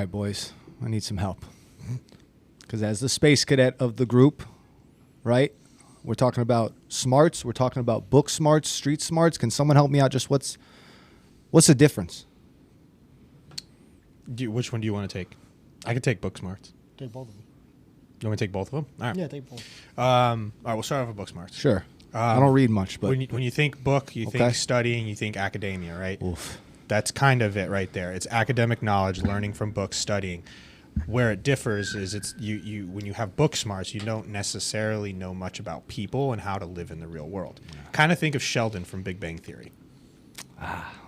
right, boys, I need some help. Because as the space cadet of the group, right, we're talking about smarts. We're talking about book smarts, street smarts. Can someone help me out? Just what's the difference? Which one do you want to take? I could take book smarts. Take both of them. You want me to take both of them? All right. Yeah, take both. All right, we'll start off with book smarts. Sure. I don't read much, but when you think book, you think studying, you think academia, right? Oof. That's kind of it right there. It's academic knowledge, learning from books, studying. Where it differs is it's you when you have book smarts, you don't necessarily know much about people and how to live in the real world. Yeah. Kind of think of Sheldon from Big Bang Theory.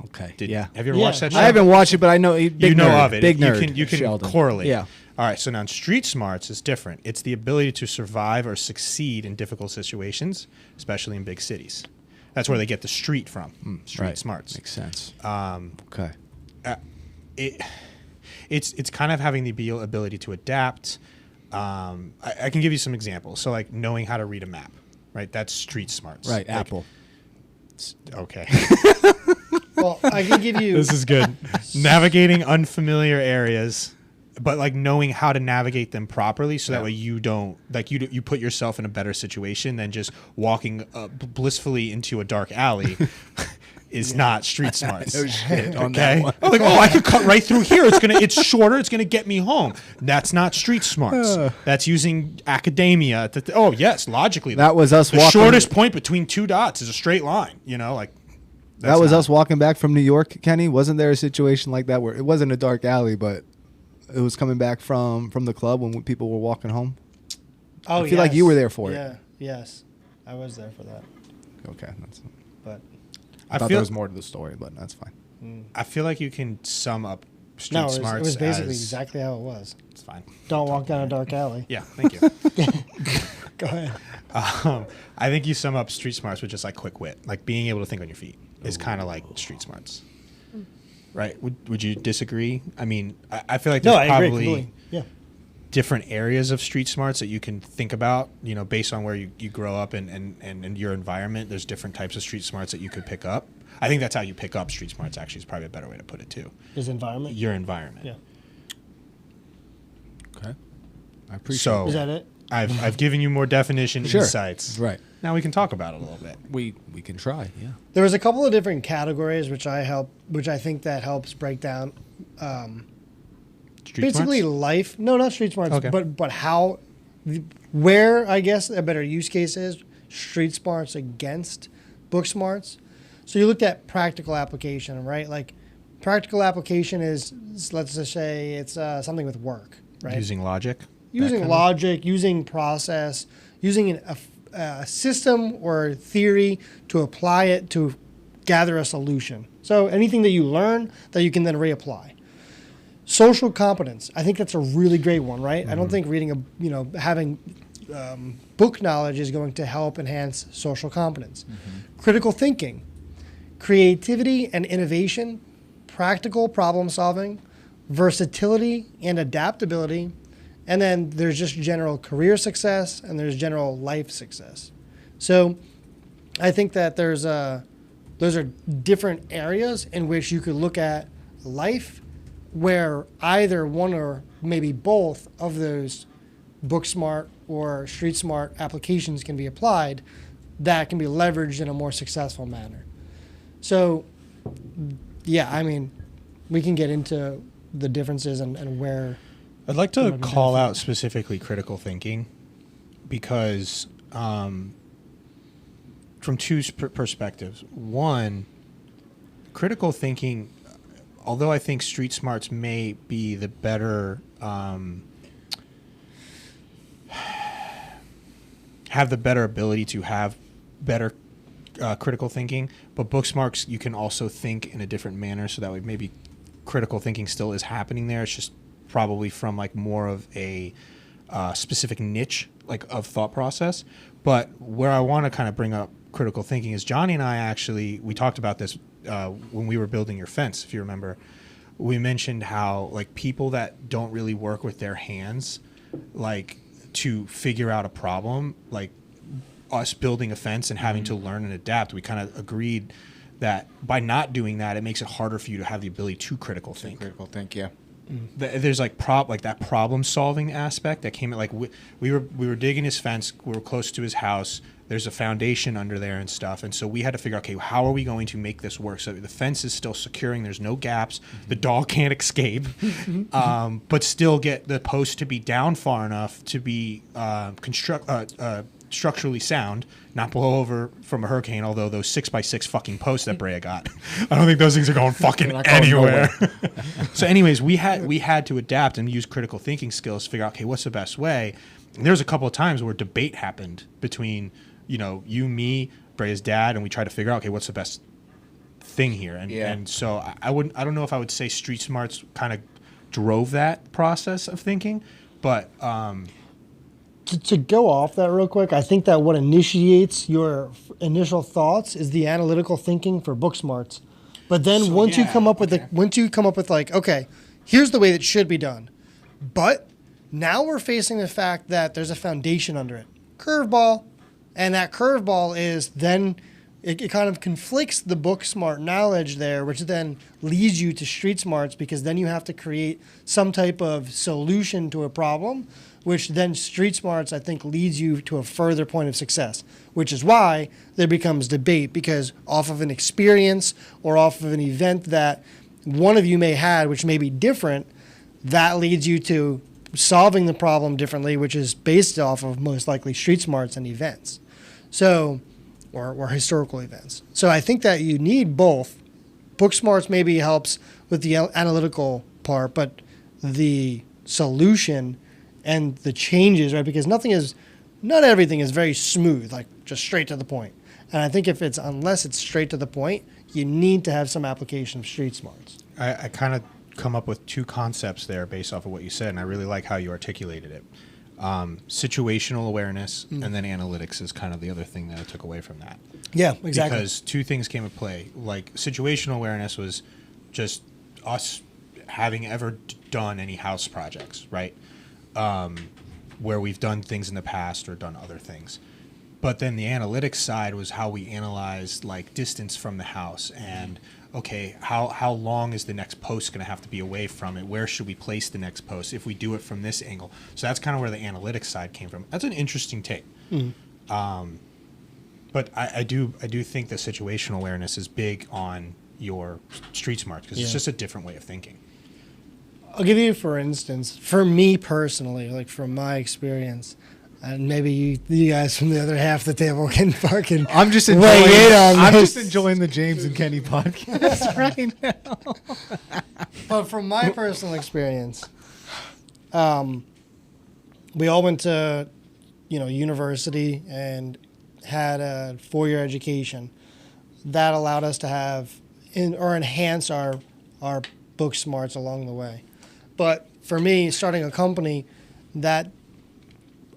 Okay. Have you ever watched that show? I haven't watched it, but I know you know of it. Big nerd. You can Sheldon. correlate. Yeah. All right. So now street smarts is different. It's the ability to survive or succeed in difficult situations, especially in big cities. That's where they get the street from. Street smarts. Makes sense. Okay. It's kind of having the ability to adapt. I can give you some examples. So like knowing how to read a map, right? That's street smarts. Right. Like, Apple. Okay. Well, I can give you. This is good. Navigating unfamiliar areas, but like knowing how to navigate them properly, so that way you don't you put yourself in a better situation than just walking blissfully into a dark alley. Is not street smarts. No shit on that one. I'm like, I could cut right through here. It's shorter. It's gonna get me home. That's not street smarts. That's using academia. Yes, logically. That was us. The shortest point between two dots is a straight line. That was us walking back from New York, Kenny. Wasn't there a situation like that where it wasn't a dark alley, but it was coming back from the club when people were walking home? Oh, I feel like you were there for it. Yeah. Yes, I was there for that. Okay, But I thought there was more to the story, but that's fine. I feel like you can sum up street smarts. It was basically exactly how it was. It's fine. Don't walk down a dark alley. Yeah, thank you. Go ahead. I think you sum up street smarts with just like quick wit, like being able to think on your feet is kind of like street smarts, right? Would you disagree? I mean, I feel like there's probably different areas of street smarts that you can think about, based on where you grow up and your environment. There's different types of street smarts that you could pick up. I think that's how you pick up street smarts, actually, is probably a better way to put it, too. Is environment? Your environment. Yeah. Okay. I appreciate it. Is that it? I've given you more definition insights. Right. Now we can talk about it a little bit. We can try, yeah. There was a couple of different categories which I think that helps break down Street basically smarts? life. No, not street smarts, Okay. but how, where I guess a better use case is street smarts against book smarts. So you looked at practical application, right? Like practical application is, let's just say it's something with work, right? Using logic. Using logic, using process, using a system or theory to apply it to gather a solution. So anything that you learn that you can then reapply. Social competence, I think that's a really great one, right? Mm-hmm. I don't think having book knowledge is going to help enhance social competence. Mm-hmm. Critical thinking, creativity and innovation, practical problem solving, versatility and adaptability, and then there's just general career success and there's general life success. So I think that those are different areas in which you could look at life where either one or maybe both of those book smart or street smart applications can be applied that can be leveraged in a more successful manner. So, yeah, I mean, we can get into the differences and where. I'd like to call out specifically critical thinking because from two perspectives. One, critical thinking, although I think street smarts may be the better, have the better ability to have better critical thinking, but book smarts, you can also think in a different manner, so that way maybe critical thinking still is happening there. It's just probably from like more of a specific niche like of thought process. But where I want to kind of bring up critical thinking is Johnny and I we talked about this when we were building your fence, if you remember. We mentioned how like people that don't really work with their hands, like to figure out a problem, like us building a fence and having to learn and adapt, we kind of agreed that by not doing that, it makes it harder for you to have the ability to critical think. Critical think, yeah. there's like that problem solving aspect that came at like we were digging his fence. We were close to his house. There's a foundation under there and stuff, and so we had to figure out, okay, how are we going to make this work so the fence is still securing? There's no gaps. The dog can't escape, but still get the post to be down far enough to be structurally sound, not blow over from a hurricane. Although those 6x6 fucking posts that Brea got, I don't think those things are going fucking anywhere. So, anyways, we had to adapt and use critical thinking skills to figure out, okay, what's the best way. And there's a couple of times where debate happened between, you, me, Brea's dad, and we tried to figure out, okay, what's the best thing here. And so I don't know if I would say street smarts kind of drove that process of thinking, but to go off that real quick, I think that what initiates your initial thoughts is the analytical thinking for book smarts. But then once you come up with like, okay, here's the way that should be done. But now we're facing the fact that there's a foundation under it. Curveball. And that curveball is then it kind of conflicts the book smart knowledge there, which then leads you to street smarts, because then you have to create some type of solution to a problem, which then street smarts, I think, leads you to a further point of success, which is why there becomes debate, because off of an experience or off of an event that one of you may had, which may be different, that leads you to solving the problem differently, which is based off of most likely street smarts and events. So, or historical events. So I think that you need both. Book smarts maybe helps with the analytical part, but the solution and the changes, right? Because not everything is very smooth, like just straight to the point. And I think unless it's straight to the point, you need to have some application of street smarts. I kind of come up with two concepts there based off of what you said, and I really like how you articulated it. Situational awareness and then analytics is kind of the other thing that I took away from that. Yeah, exactly. Because two things came into play. Like situational awareness was just us having ever done any house projects, right? Where we've done things in the past or done other things. But then the analytics side was how we analyzed like distance from the house and okay, how long is the next post going to have to be away from it? Where should we place the next post if we do it from this angle? So that's kind of where the analytics side came from. That's an interesting take. But I do think the situational awareness is big on your street smarts because it's just a different way of thinking. I'll give you, for instance, for me personally, like from my experience, and maybe you guys from the other half of the table can fucking I'm just enjoying the James and Kenny podcast right now. But from my personal experience, we all went to university and had a 4-year education that allowed us to have enhance our book smarts along the way. But for me, starting a company, that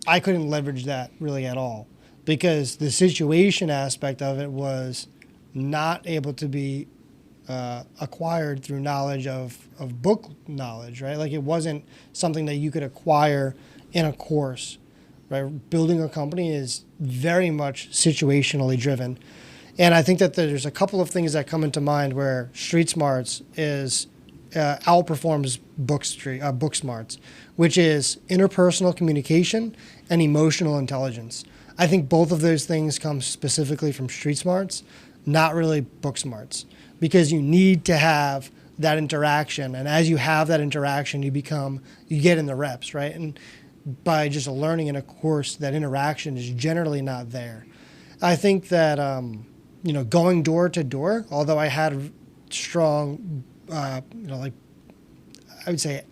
I couldn't leverage that really at all, because the situation aspect of it was not able to be acquired through knowledge of book knowledge, right? Like it wasn't something that you could acquire in a course, right? Building a company is very much situationally driven. And I think that there's a couple of things that come into mind where street smarts outperforms book smarts, which is interpersonal communication and emotional intelligence. I think both of those things come specifically from street smarts, not really book smarts, because you need to have that interaction. And as you have that interaction, you get in the reps, right? And by just learning in a course, that interaction is generally not there. I think that, going door to door, although I had strong, I would say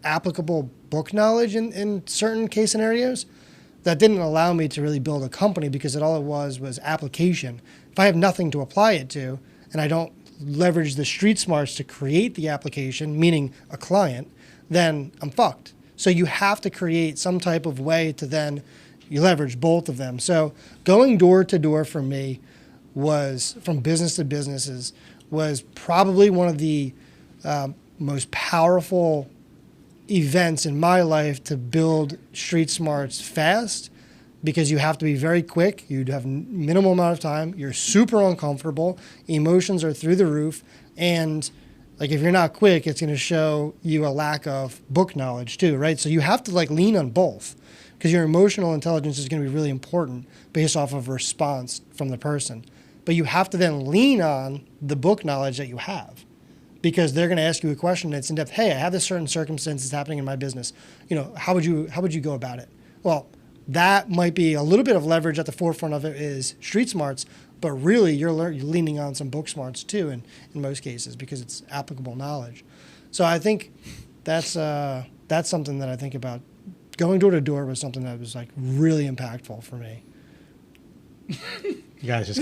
applicable book knowledge in certain case scenarios, that didn't allow me to really build a company, because all it was application. If I have nothing to apply it to and I don't leverage the street smarts to create the application, meaning a client, then I'm fucked. So you have to create some type of way to then you leverage both of them. So going door to door for me was, from business to businesses, was probably one of the most powerful events in my life to build street smarts fast, because you have to be very quick. You'd have minimal amount of time. You're super uncomfortable. Emotions are through the roof. And Like if you're not quick, it's going to show you a lack of book knowledge too, right? So you have to like lean on both because your emotional intelligence is going to be really important based off of response from the person. But you have to then lean on the book knowledge that you have because they're going to ask you a question that's in depth. Hey, I have this certain circumstance that's happening in my business. You know, how would you go about it? Well, that might be a little bit of leverage at the forefront of it is street smarts, but really you're leaning on some book smarts too in most cases because it's applicable knowledge. So I think that's something that I think about. Going door to door was something that was like really impactful for me. You guys just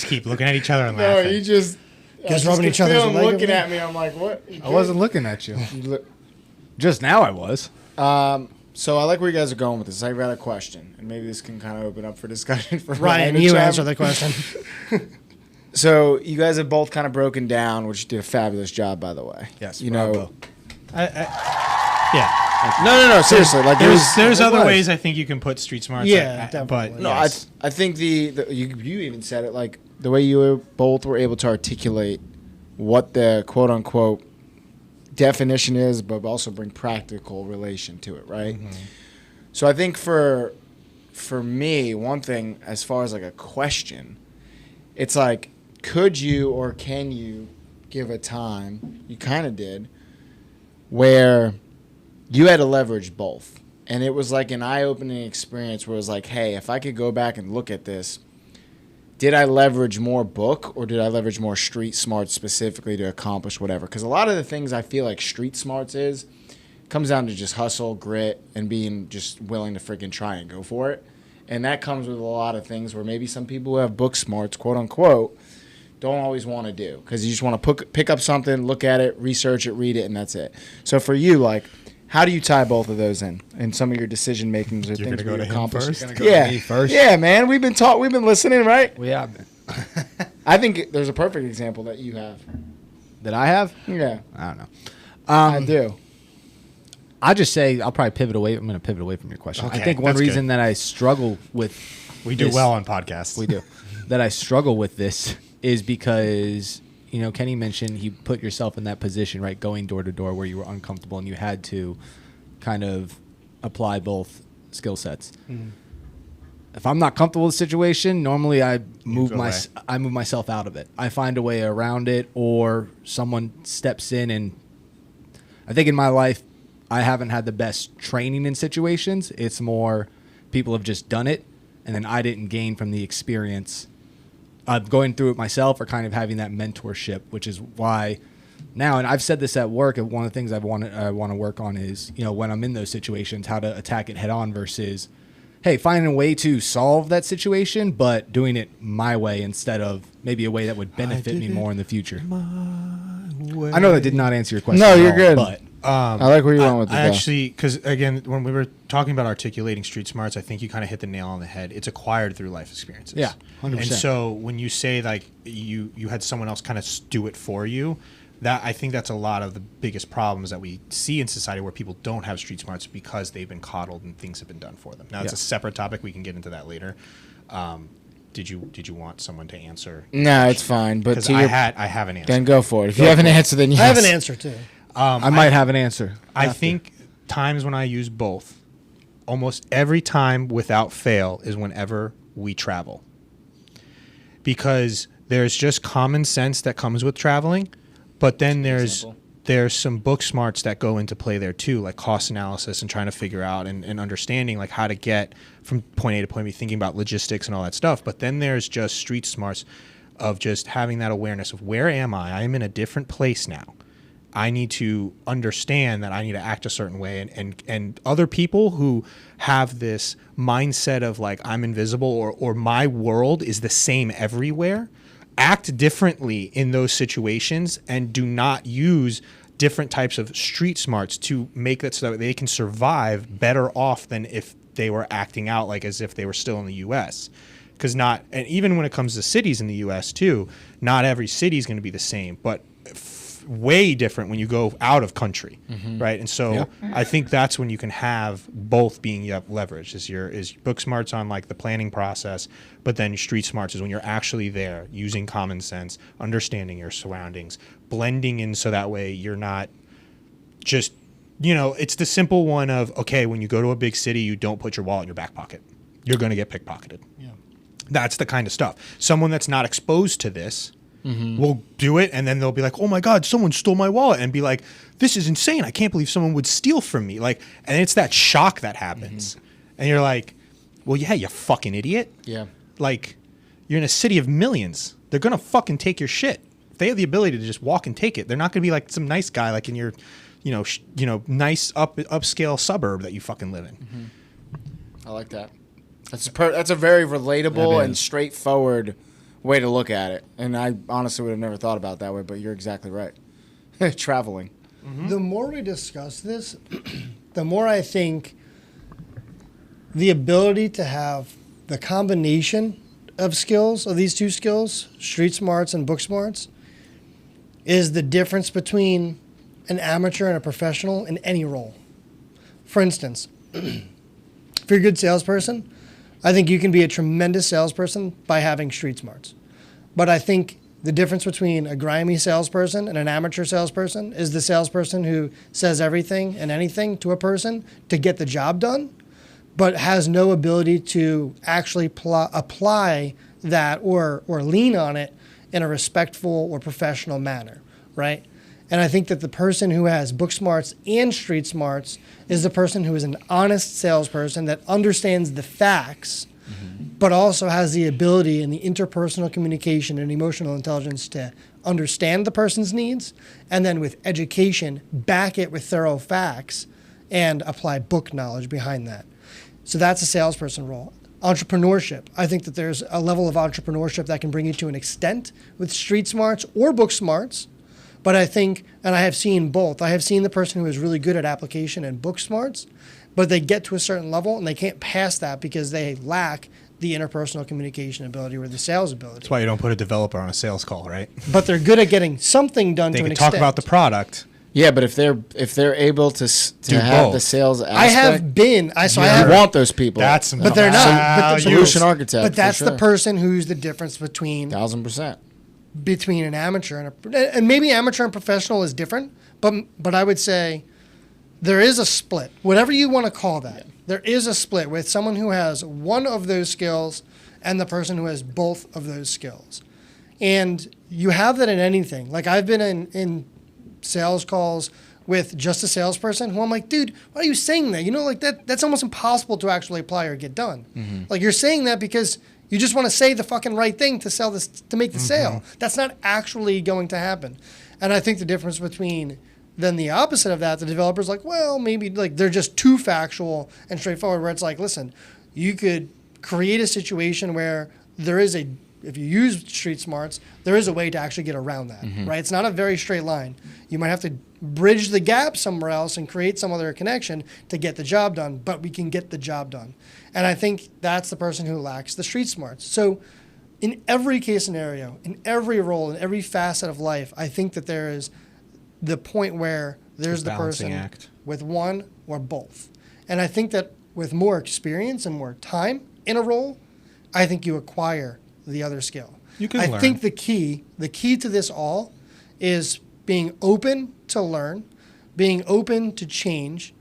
keep looking at each other and laughing. No, you just rubbing each other's leg over looking there. at me. I'm like, what? I wasn't looking at you. Just now I was. So I like where you guys are going with this. I got a question, and maybe this can kind of open up for discussion for Ryan, to you chime- answer the question. So you guys have both kind of broken down, which you did a fabulous job, by the way. Yes, you bravo. know. Yeah. No. Seriously, like There's other was. ways I think you can put street smarts. Yeah, but definitely. No, yes. I think you even said it like the way you both were able to articulate what the quote unquote definition is, but also bring practical relation to it, right? Mm-hmm. So I think for me, one thing as far as like a question, it's like, could you or can you give a time, you kind of did, where you had to leverage both. And it was like an eye-opening experience where it was like, hey, if I could go back and look at this, did I leverage more book or did I leverage more street smarts specifically to accomplish whatever? Because a lot of the things I feel like street smarts comes down to just hustle, grit, and being just willing to freaking try and go for it. And that comes with a lot of things where maybe some people who have book smarts, quote unquote, don't always want to do because you just want to pick up something, look at it, research it, read it, and that's it. So for you, like, how do you tie both of those in some of your decision makings or You're things gonna go we to him accomplish? first? You're gonna go to me first? Yeah, man. We've been listening, right? We have been. I think there's a perfect example that you have. That I have? Yeah, I don't know. I do. I'll just say I'll probably pivot away. I'm going to pivot away from your question. Okay, I think one that's reason good. that I struggle with We do this- well on podcasts. We do. That I struggle with this is because, you know, Kenny mentioned you put yourself in that position, right, going door to door where you were uncomfortable and you had to kind of apply both skill sets. Mm-hmm. If I'm not comfortable with the situation, normally I move go away. myself out of it. I find a way around it, or someone steps in. And I think in my life, I haven't had the best training in situations. It's more people have just done it, and then I didn't gain from the experience of going through it myself or kind of having that mentorship, which is why now, and I've said this at work, one of the things I want to work on is, you know, when I'm in those situations, how to attack it head on versus, hey, finding a way to solve that situation, but doing it my way instead of maybe a way that would benefit me more in the future. I know that did not answer your question. No, at you're all, good. But I like where you're going with I it. actually, because again, when we were talking about articulating street smarts, I think you kind of hit the nail on the head. It's acquired through life experiences. Yeah, 100%. And so when you say like you had someone else kind of do it for you, that I think that's a lot of the biggest problems that we see in society where people don't have street smarts because they've been coddled and things have been done for them. Now it's a separate topic. We can get into that later. Did you want someone to answer? No, it's fine. But Because to I your, have an answer. then go for it. If you have an answer, then yes. I have an answer too. I might have an answer. I think times when I use both, almost every time without fail, is whenever we travel. Because there's just common sense that comes with traveling, but then there's some book smarts that go into play there too, like cost analysis and trying to figure out and understanding like how to get from point A to point B, thinking about logistics and all that stuff. But then there's just street smarts of just having that awareness of where am I? I am in a different place now. I need to understand that I need to act a certain way, and other people who have this mindset of like I'm invisible or my world is the same everywhere act differently in those situations and do not use different types of street smarts to make that so that they can survive better off than if they were acting out like as if they were still in the US. Because and even when it comes to cities in the US too, not every city is going to be the same, but way different when you go out of country, right? And so Yeah. I think that's when you can have both being leveraged. Is book smarts on like the planning process, but then street smarts is when you're actually there using common sense, understanding your surroundings, blending in so that way you're not just, it's the simple one of, okay, when you go to a big city, you don't put your wallet in your back pocket. You're going to get pickpocketed. Yeah. That's the kind of stuff. Someone that's not exposed to this will do it, and then they'll be like, oh my God, someone stole my wallet, and be like, this is insane. I can't believe someone would steal from me. Like, and it's that shock that happens. And you're like, well, yeah, you fucking idiot. Yeah. Like, you're in a city of millions. They're going to fucking take your shit. If they have the ability to just walk and take it, they're not going to be like some nice guy like in your, nice upscale suburb that you fucking live in. I like that. That's a very relatable That and is. straightforward way to look at it. And I honestly would have never thought about it that way, but you're exactly right. Traveling. The more we discuss this, the more I think the ability to have the combination of skills, of these two skills, street smarts and book smarts, is the difference between an amateur and a professional in any role. For instance, if you're a good salesperson, I think you can be a tremendous salesperson by having street smarts. But I think the difference between a grimy salesperson and an amateur salesperson is the salesperson who says everything and anything to a person to get the job done, but has no ability to actually apply that or lean on it in a respectful or professional manner, right? And I think that the person who has book smarts and street smarts is the person who is an honest salesperson that understands the facts, but also has the ability and the interpersonal communication and emotional intelligence to understand the person's needs, and then with education, back it with thorough facts and apply book knowledge behind that. So that's a salesperson role. Entrepreneurship. I think that there's a level of entrepreneurship that can bring you to an extent with street smarts or book smarts. But I think, and I have seen both. I have seen the person who is really good at application and book smarts, but they get to a certain level and they can't pass that because they lack the interpersonal communication ability or the sales ability. That's why you don't put a developer on a sales call, right? But they're good at getting something done They to an can extent. talk about the product. Yeah, but if they're able to Do have both. the sales aspect, I have been. I you want those people. That's some But they're not. But the- solution architect. But that's for the sure. person who's the difference between 1000%. an amateur and maybe amateur and professional is different, but I would say there is a split, whatever you want to call that. There is a split with someone who has one of those skills and the person who has both of those skills. And you have that in anything. Like I've been in sales calls with just a salesperson who I'm like, dude, why are you saying that? Like that's almost impossible to actually apply or get done. Like you're saying that because you just want to say the fucking right thing to sell this, to make the sale. That's not actually going to happen. And I think the difference between then the opposite of that, the developer's like, well, maybe like they're just too factual and straightforward, where it's like, listen, you could create a situation where there is if you use street smarts, there is a way to actually get around that, right? It's not a very straight line. You might have to bridge the gap somewhere else and create some other connection to get the job done, but we can get the job done. And I think that's the person who lacks the street smarts. So in every case scenario, in every role, in every facet of life, I think that there is the point where there's the balancing person act. with one or both. And I think that with more experience and more time in a role, I think you acquire the other skill. You can I learn. think the key to this all is being open to learn, being open to change,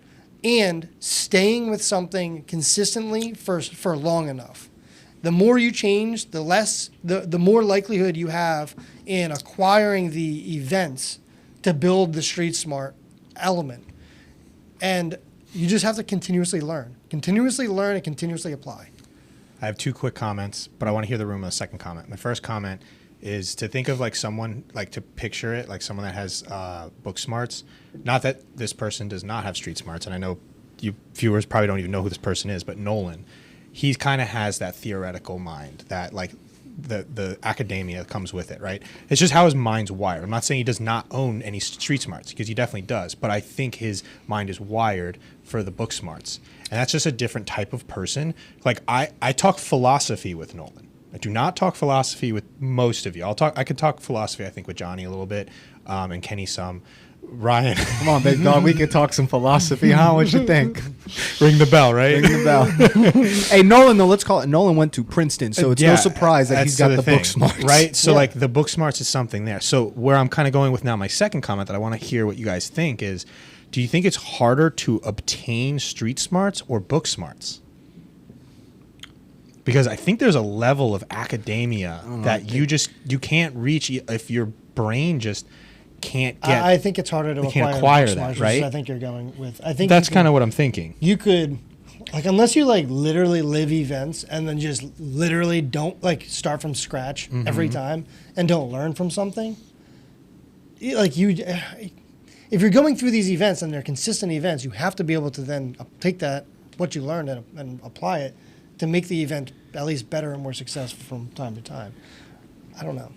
and staying with something consistently for long enough. The more you change, the more likelihood you have in acquiring the events to build the street smart element. And you just have to continuously learn and continuously apply. I have two quick comments, but I want to hear the room on the second comment. My first comment is to think of like someone, like to picture it like someone that has book smarts. Not that this person does not have street smarts, and I know you viewers probably don't even know who this person is, but Nolan, he kind of has that theoretical mind that like the academia comes with it, right? It's just how his mind's wired. I'm not saying he does not own any street smarts, because he definitely does, but I think his mind is wired for the book smarts. And that's just a different type of person. Like I talk philosophy with Nolan. I do not talk philosophy with most of you. I could talk philosophy, I think, with Johnny a little bit. and Kenny some. Ryan, Come on, big dog. We could talk some philosophy. Huh? What you think? ring the bell, right? Ring the bell. Hey, Nolan, though, let's call it. Nolan went to Princeton, so it's no surprise that he's got the book smarts. Right? So, like, the book smarts is something there. So, where I'm kind of going with now, my second comment that I want to hear what you guys think is, do you think it's harder to obtain street smarts or book smarts? Because I think there's a level of academia that you can't reach if your brain just can't get. I think it's harder to acquire that, right? I think you're going with. I think that's kind of what I'm thinking. You could, like, unless you like literally live events and then just literally don't like start from scratch every time and don't learn from something. Like if you're going through these events and they're consistent events, you have to be able to then take that what you learned and apply it to make the event at least better and more successful from time to time. I don't know.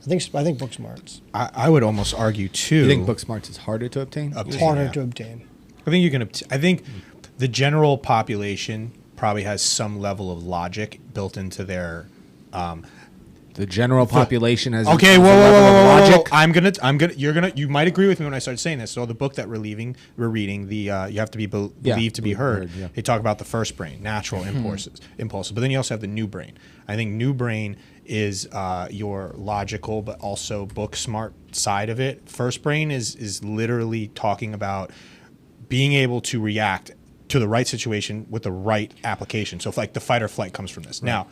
I think book smarts. I would almost argue too. You think book smarts is harder to obtain? Harder to obtain. I think you can. I think the general population probably has some level of logic built into their. The general population has okay. a Whoa. logic. I'm gonna. You might agree with me when I start saying this. So the book that we're reading. The you have to be believed to be heard. Yeah. They talk about the first brain, natural impulses, but then you also have the new brain. I think new brain is your logical but also book smart side of it. First brain is literally talking about being able to react to the right situation with the right application. So if like the fight or flight comes from this. Right.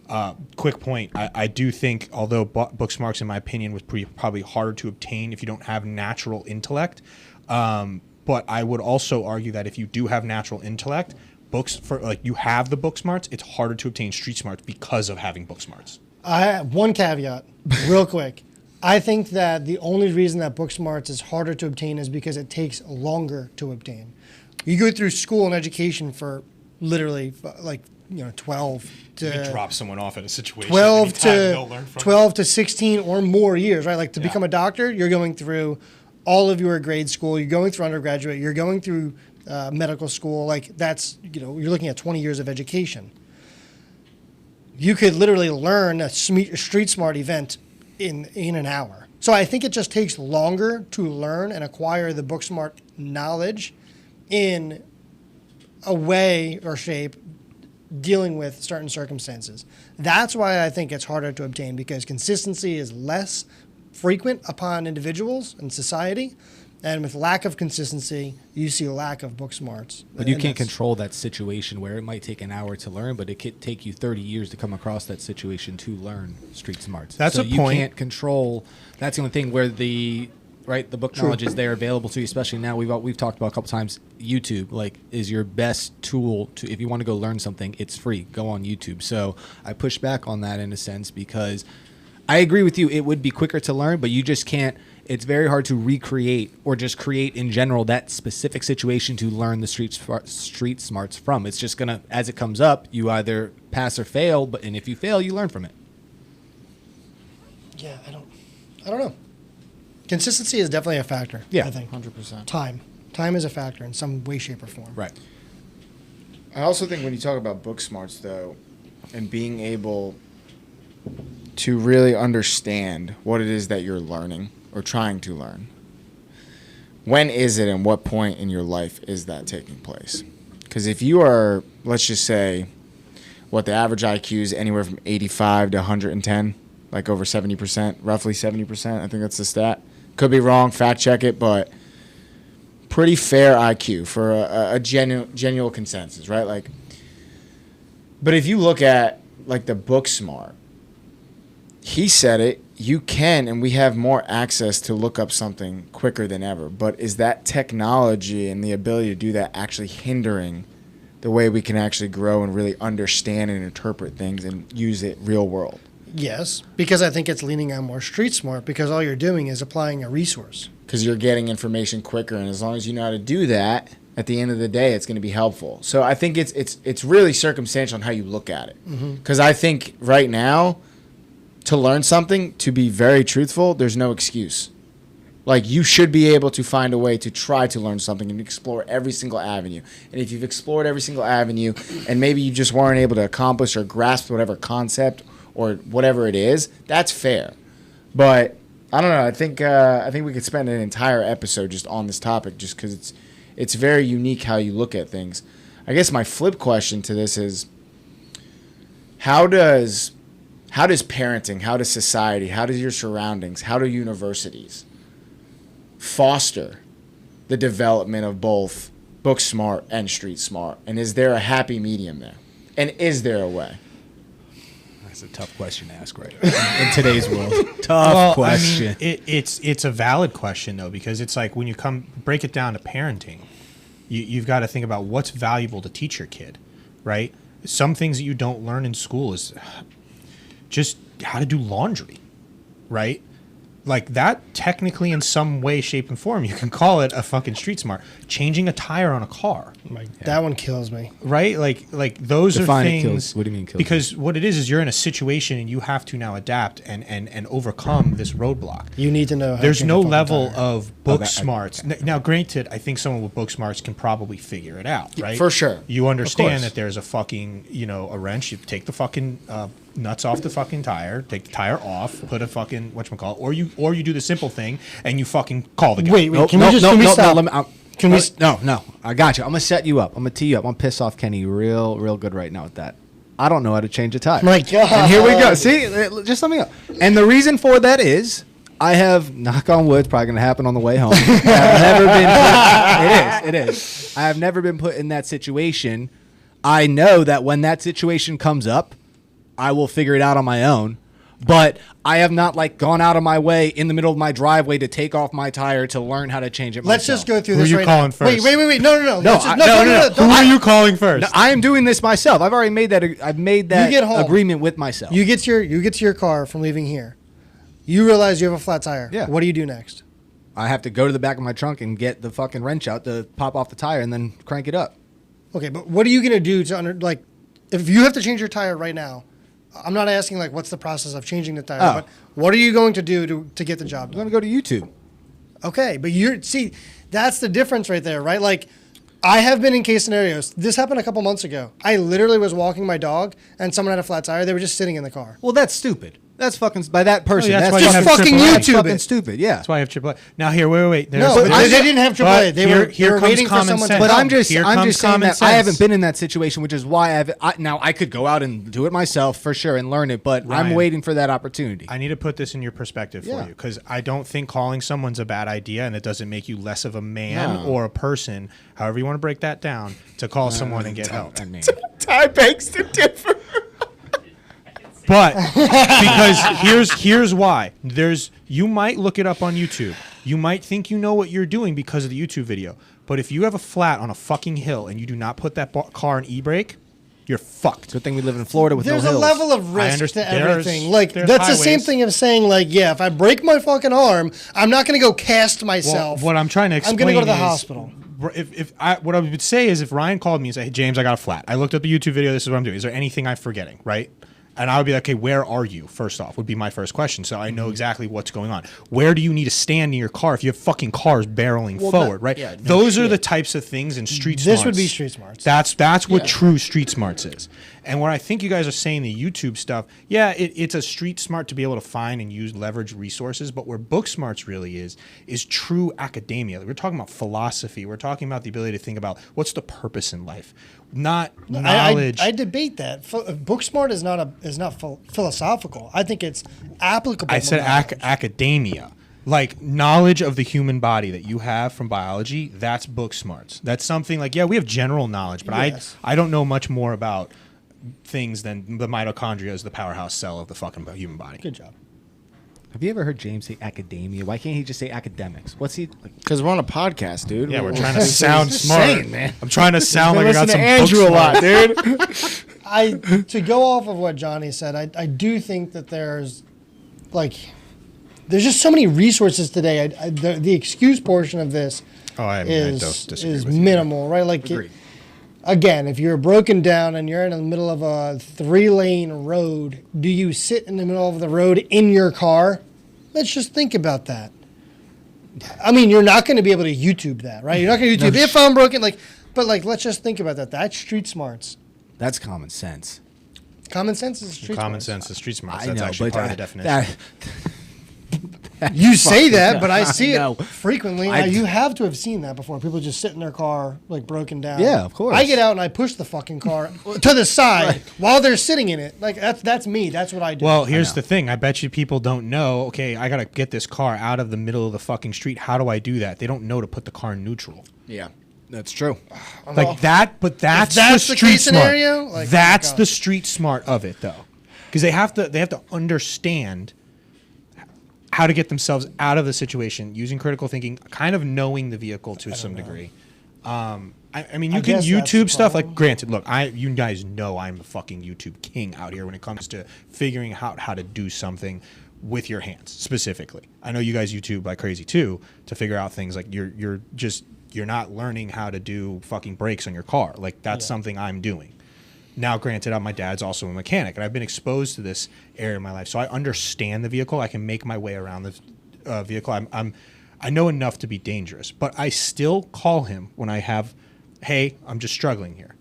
Now, quick point, I do think, although book smarts in my opinion was probably harder to obtain if you don't have natural intellect, but I would also argue that if you do have natural intellect, you have the book smarts, it's harder to obtain street smarts because of having book smarts. I have one caveat, real quick. I think that the only reason that book smarts is harder to obtain is because it takes longer to obtain. You go through school and education for literally 12 to you drop someone off at a situation 12 to 16 or more years, right? Like to become a doctor, you're going through all of your grade school, you're going through undergraduate, you're going through medical school. Like that's, you're looking at 20 years of education. You could literally learn a street smart event in an hour. So I think it just takes longer to learn and acquire the book smart knowledge in a way or shape dealing with certain circumstances. That's why I think it's harder to obtain, because consistency is less frequent upon individuals and society. And with lack of consistency, you see a lack of book smarts. But you can't control that situation where it might take an hour to learn, but it could take you 30 years to come across that situation to learn street smarts. That's so a point. You can't control. That's the only thing where the book knowledge is there available to you, especially now. We've talked about a couple times. YouTube is your best tool to, if you want to go learn something, it's free. Go on YouTube. So I push back on that in a sense, because I agree with you. It would be quicker to learn, but you just can't. It's very hard to recreate or just create in general that specific situation to learn the street smarts from. It's just gonna, as it comes up, you either pass or fail. And if you fail, you learn from it. Yeah, I don't know. Consistency is definitely a factor. Yeah, I think 100%. Time is a factor in some way, shape, or form. Right. I also think when you talk about book smarts, though, and being able to really understand what it is that you're learning or trying to learn, when is it and what point in your life is that taking place? Because if you are, let's just say, what the average IQ is anywhere from 85 to 110, like over 70%, roughly 70%, I think that's the stat. Could be wrong, fact check it, but pretty fair IQ for a genuine consensus, right? But if you look at the book smart, he said it, you can, and we have more access to look up something quicker than ever. But is that technology and the ability to do that actually hindering the way we can actually grow and really understand and interpret things and use it real world? Yes, because I think it's leaning on more street smart, because all you're doing is applying a resource. Because you're getting information quicker, and as long as you know how to do that, at the end of the day, it's going to be helpful. So I think it's really circumstantial on how you look at it. Because I think right now, to learn something, to be very truthful, there's no excuse. You should be able to find a way to try to learn something and explore every single avenue. And if you've explored every single avenue and maybe you just weren't able to accomplish or grasp whatever concept or whatever it is, that's fair. But I don't know. I think we could spend an entire episode just on this topic, just because it's very unique how you look at things. I guess my flip question to this is, how does parenting, how does society, how does your surroundings, how do universities foster the development of both book smart and street smart? And is there a happy medium there? And is there a way? That's a tough question to ask right now in today's world. Tough question. I mean, it's a valid question though, because it's like when you break it down to parenting, you've got to think about what's valuable to teach your kid, right? Some things that you don't learn in school is just how to do laundry, right? Like that technically in some way, shape, and form, you can call it a fucking street smart. Changing a tire on a car. That one kills me. Right? Like those Define are it things. kills. What do you mean kills? Because what it is you're in a situation and you have to now adapt and overcome this roadblock. You need to know how There's to no change a fucking level tire. of book smarts. Now, granted, I think someone with book smarts can probably figure it out, right? For sure. You understand course. that there's a fucking, a wrench. You take the fucking nuts off the fucking tire, take the tire off, put a fucking, whatchamacallit, or you do the simple thing and you fucking call the guy. Wait, No, can no, we just no, can we no, stop? no, let me- Can we? No, I got you. I'm gonna set you up. I'm gonna tee you up. I'm gonna piss off Kenny real good right now with that. I don't know how to change a tire. My God. And here we go. See, just let me go. And the reason for that is I have, knock on wood, it's probably gonna happen on the way home. I've never been. It is. I have never been put in that situation. I know that when that situation comes up, I will figure it out on my own. But I have not gone out of my way in the middle of my driveway to take off my tire to learn how to change it Let's myself. just go through Who this are you right calling now. first? Wait. No. No, Let's just- no. Who are you calling first? No, I am doing this myself. I've already made that. I've made that You get home. agreement with myself. You get to your car from leaving here. You realize you have a flat tire. Yeah. What do you do next? I have to go to the back of my trunk and get the fucking wrench out to pop off the tire and then crank it up. Okay, but what are you gonna do to if you have to change your tire right now? I'm not asking what's the process of changing the tire, Oh. but what are you going to do to get the job I'm done? gonna go to YouTube. Okay, but that's the difference right there, right? Like, I have been in case scenarios. This happened a couple months ago. I literally was walking my dog, and someone had a flat tire. They were just sitting in the car. Well, that's stupid. That's fucking by that person. that's that's why you just have fucking AAA. That's YouTube fucking it. stupid. Yeah. That's why I have AAA. Now here, wait. No, There's- but they didn't have AAA. but They were comes waiting for common someone to sense. But come. I'm just Here saying comes that common I sense. haven't been in that situation, which is why now I could go out and do it myself for sure and learn it, but I'm Ryan, waiting for that opportunity. I need to put this in your perspective Yeah. for you, because I don't think calling someone's a bad idea, and it doesn't make you less of a man No. or a person, however you want to break that down, to call someone and get help. I mean, Tie banks to differ. But because here's why. You might look it up on YouTube. You might think you know what you're doing because of the YouTube video. But if you have a flat on a fucking hill and you do not put that car in e-brake, you're fucked. good thing we live in Florida with There's no a hills. level of I risk to understand. everything. There's That's the same highways. thing of saying, if I break my fucking arm, I'm not going to go cast Well, myself. what I'm trying to I'm explain going to go to the is, hospital. What I would say is if Ryan called me and said, "Hey James, I got a flat. I looked up the YouTube video. This is what I'm doing. Is there anything I'm forgetting?" Right? And I would be like, "Okay, where are you?" First off, would be my first question, so I know exactly what's going on. Where do you need to stand in your car if you have fucking cars barreling forward? Right? yeah, no Those are shit. the types of things in street This smarts. would be street smarts. That's what true street smarts is. And what I think you guys are saying, the YouTube stuff, it's a street smart to be able to find and use leverage resources, but where book smarts really is true academia. We're talking about philosophy. We're talking about the ability to think about what's the purpose in life, not knowledge. I debate that. Book smart is not philosophical. I think it's applicable. I said knowledge. academia. Like knowledge of the human body that you have from biology, that's book smarts. That's something we have general knowledge, but Yes. I don't know much more about things than the mitochondria is the powerhouse cell of the fucking human body. Good job. Have you ever heard James say academia? Why can't he just say academics? What's he like? Because we're on a podcast, dude. Yeah, we're trying to sound Just smart. saying, man. I'm trying to sound Been like I got listening some to book Andrew a smarts. lot, dude. To go off of what Johnny said, I do think that there's just so many resources today. The excuse portion of this I is don't disagree is with you. minimal, right? Agreed. Again, if you're broken down and you're in the middle of a 3-lane road, do you sit in the middle of the road in your car? Let's just think about that. I mean, you're not going to be able to YouTube that, right? You're not going to YouTube if I'm broken. But let's just think about that. That's street smarts. That's common sense. Common sense is street Common smarts. sense is street smarts. I That's know, actually but part of the definition. You say that, but I see know. it frequently. I- Now, you have to have seen that before. People just sit in their car, like broken down. Yeah, of course. I get out and I push the fucking car to the side while they're sitting in it. Like that's me. That's what I do. Well, here's the thing. I bet you people don't know, okay, I got to get this car out of the middle of the fucking street. How do I do that? They don't know to put the car in neutral. Yeah. That's true. Like that, but that's that's the the street case smart. scenario, like, That's oh my the God. street smart of it, though, because they have to understand how to get themselves out of the situation using critical thinking, kind of knowing the vehicle to some degree. I mean, you I can guess that's the YouTube stuff. problem. Like, granted, look, you guys know I'm a fucking YouTube king out here when it comes to figuring out how to do something with your hands specifically. I know you guys YouTube like crazy too to figure out things like you're not learning how to do fucking brakes on your car. Like that's something I'm doing. Now, granted, my dad's also a mechanic, and I've been exposed to this area of my life, so I understand the vehicle. I can make my way around the vehicle. I know enough to be dangerous, but I still call him when I have, hey, I'm just struggling here.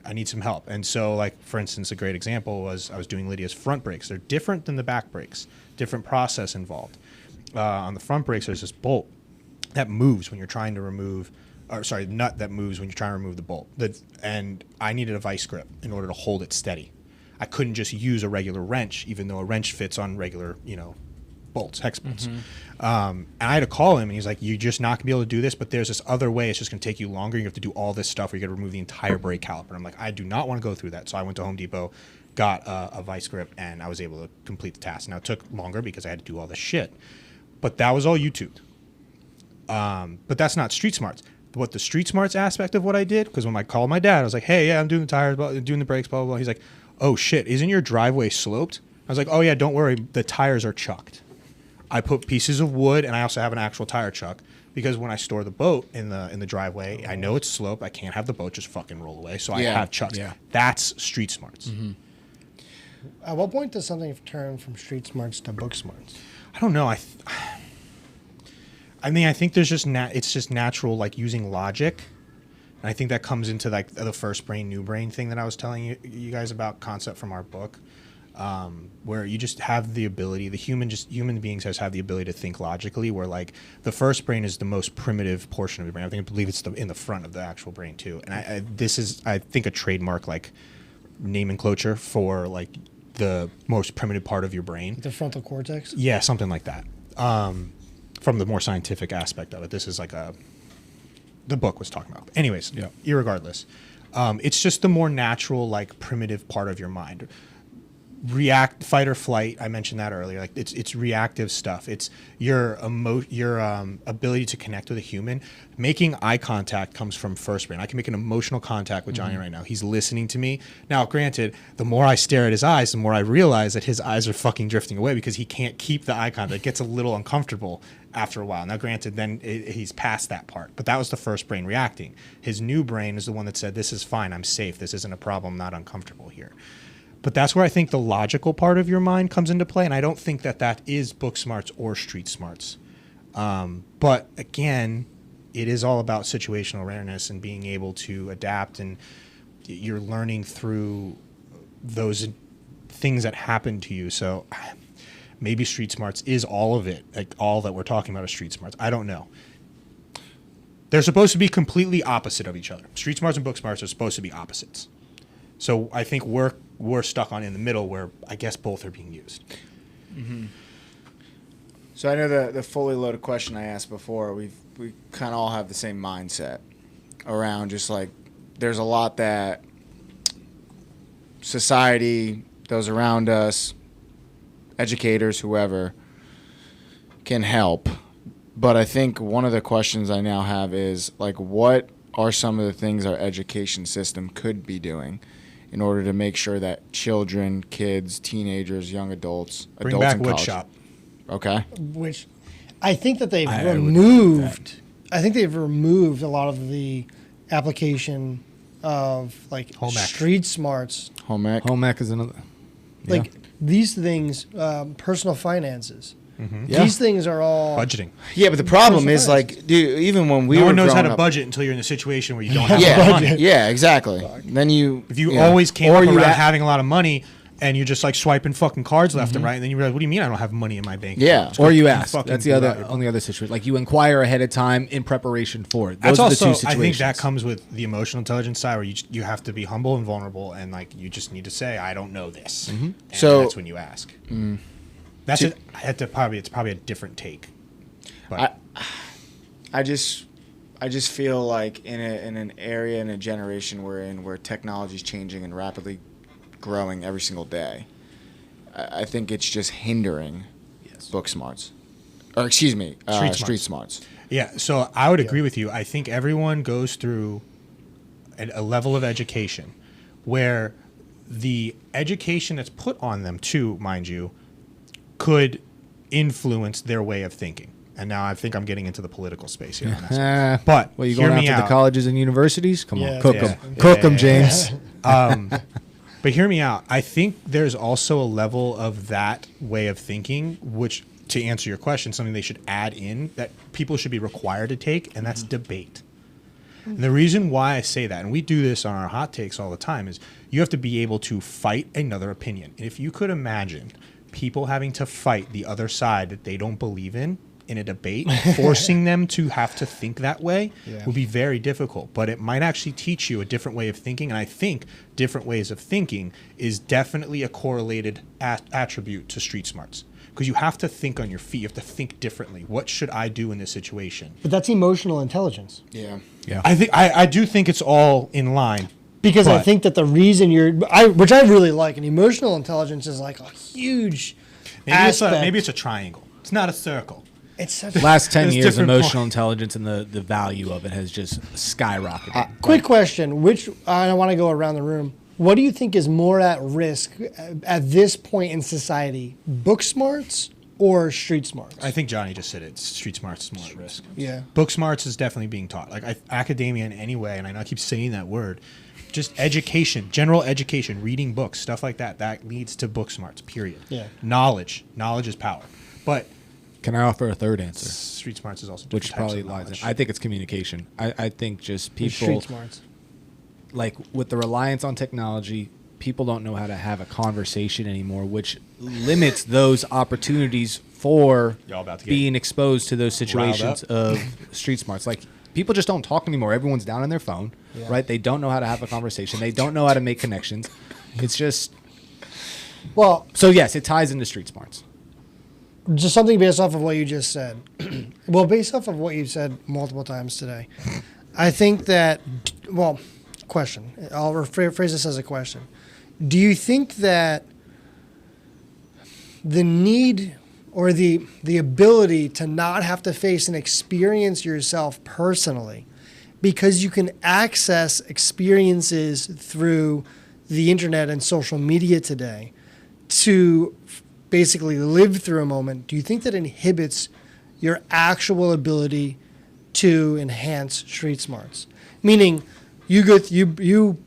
I need some help. And so, like, for instance, a great example was I was doing Lydia's front brakes. They're different than the back brakes, different process involved. On the front brakes, there's this bolt that moves when you're trying to remove, or sorry, nut that moves when you're trying to remove the bolt. And I needed a vice grip in order to hold it steady. I couldn't just use a regular wrench, even though a wrench fits on regular, bolts, hex bolts. And I had to call him, and he's like, "You're just not gonna be able to do this, but there's this other way. It's just gonna take you longer. You have to do all this stuff where you got to remove the entire brake caliper." And I'm like, I do not want to go through that. So I went to Home Depot, got a vice grip, and I was able to complete the task. Now it took longer because I had to do all this shit, but that was all YouTubed. But that's not street smarts. What the street smarts aspect of what I did, because when I called my dad, I was like, "Hey, yeah, I'm doing the tires, doing the brakes, blah, blah, blah." He's like, "Oh shit, isn't your driveway sloped?" I was like, "Oh yeah, don't worry, the tires are chucked." I put pieces of wood, and I also have an actual tire chuck, because when I store the boat in the driveway, I know it's sloped. I can't have the boat just fucking roll away, so I have chucks. Yeah. That's street smarts. At what point does something turn from street smarts to book smarts? I don't know. I mean, I think there's just it's just natural, like using logic, and I think that comes into like the first brain, new brain thing that I was telling you guys about, concept from our book, where you just have the ability. Human beings have the ability to think logically. Where like the first brain is the most primitive portion of your brain. I believe it's in the front of the actual brain too. And this is I think a trademark like nomenclature for like the most primitive part of your brain. The frontal cortex? Yeah, something like that. From the more scientific aspect of it, this is like the book was talking about. Anyways, irregardless, it's just the more natural, like primitive part of your mind. Fight or flight. I mentioned that earlier. Like it's reactive stuff. It's your ability to connect with a human. Making eye contact comes from first brain. I can make an emotional contact with Johnny right now. He's listening to me. Now, granted, the more I stare at his eyes, the more I realize that his eyes are fucking drifting away because he can't keep the eye contact. It gets a little uncomfortable after a while. Now, granted, then he's past that part. But that was the first brain reacting. His new brain is the one that said, "This is fine. I'm safe. This isn't a problem. I'm not uncomfortable here." But that's where I think the logical part of your mind comes into play, and I don't think that is book smarts or street smarts. But again, it is all about situational awareness and being able to adapt, and you're learning through those things that happen to you. So maybe street smarts is all of it, like all that we're talking about is street smarts. I don't know. They're supposed to be completely opposite of each other. Street smarts and book smarts are supposed to be opposites. So I think we're stuck in the middle where I guess both are being used. Mm-hmm. So I know the fully loaded question I asked before, we kind of all have the same mindset around just like there's a lot that society, those around us, educators, whoever, can help. But I think one of the questions I now have is like, what are some of the things our education system could be doing in order to make sure that children, kids, teenagers, young adults, Bring back in wood college, shop. Okay. Which I think that they've I would removed. I think they've removed a lot of the application of like Home ec. street smarts. Home ec. Home ec is another. Like these things, personal finances. Yeah. These things are all Budgeting. Yeah, but the problem Personal is like, dude, even when we No were one knows how growing to up, budget until you're in a situation where you don't have yeah, money. yeah, exactly. Then If you yeah. always came Or up you around a- having a lot of money, and you're just like swiping fucking cards left and right, and then you realize, what do you mean I don't have money in my bank? Yeah. account? Or you You ask. fucking That's the blew other out your only other situation. Like you inquire ahead of time in preparation for it. That's Those are the also, two situations. I think that comes with the emotional intelligence side, where you have to be humble and vulnerable, and like you just need to say, I don't know this. And So- that's when you ask. That's it. It's probably a different take. But I just feel like in an area, in a generation we're in, where technology is changing and rapidly growing every single day, I think it's just hindering book smarts, or excuse me, street smarts. yeah, so I would agree with you. I think everyone goes through a level of education where the education that's put on them too, mind you, could influence their way of thinking. And now I think I'm getting into the political space here. On this. But well, you hear going me after out. the colleges and universities? Come Yeah, on, cook yeah. them, cook them, James. But hear me out. I think there's also a level of that way of thinking, which, to answer your question, something they should add in that people should be required to take, and that's debate. And the reason why I say that, and we do this on our hot takes all the time, is you have to be able to fight another opinion. And if you could imagine people having to fight the other side that they don't believe in a debate, forcing them to have to think that way would be very difficult. But it might actually teach you a different way of thinking. And I think different ways of thinking is definitely a correlated attribute to street smarts. Because you have to think on your feet. You have to think differently. What should I do in this situation? But that's emotional intelligence. Yeah. Yeah. I do think it's all in line. Because I But- think that the reason which I really like, and emotional intelligence is like a huge aspect. Maybe it's a triangle. It's not a circle. It's such Last 10 There's years, different emotional intelligence and the value of it has just skyrocketed. Quick question, I want to go around the room. What do you think is more at risk at this point in society, book smarts or street smarts? I think Johnny just said it. Street smarts is more at risk. Yeah. Book smarts is definitely being taught. Like academia in any way, and I know I keep saying that word, just education, general education, reading books, stuff like that, that leads to book smarts, period. Yeah. Knowledge is power. But Can I offer a third answer? street smarts is also different Which types probably of lies in. knowledge. I think it's communication. I think just people, Street smarts. like with the reliance on technology, people don't know how to have a conversation anymore, which limits those opportunities for Y'all about to get being exposed to those situations up. of street smarts. Like people just don't talk anymore. Everyone's down on their phone, right? They don't know how to have a conversation. They don't know how to make connections. It's just Well, so yes, it ties into street smarts. just something based off of what you just said. Well, based off of what you said multiple times today, I think that, well, question. I'll rephrase this as a question. Do you think that the need or the ability to not have to face and experience yourself personally, because you can access experiences through the internet and social media today to basically live through a moment, do you think that inhibits your actual ability to enhance street smarts? Meaning, you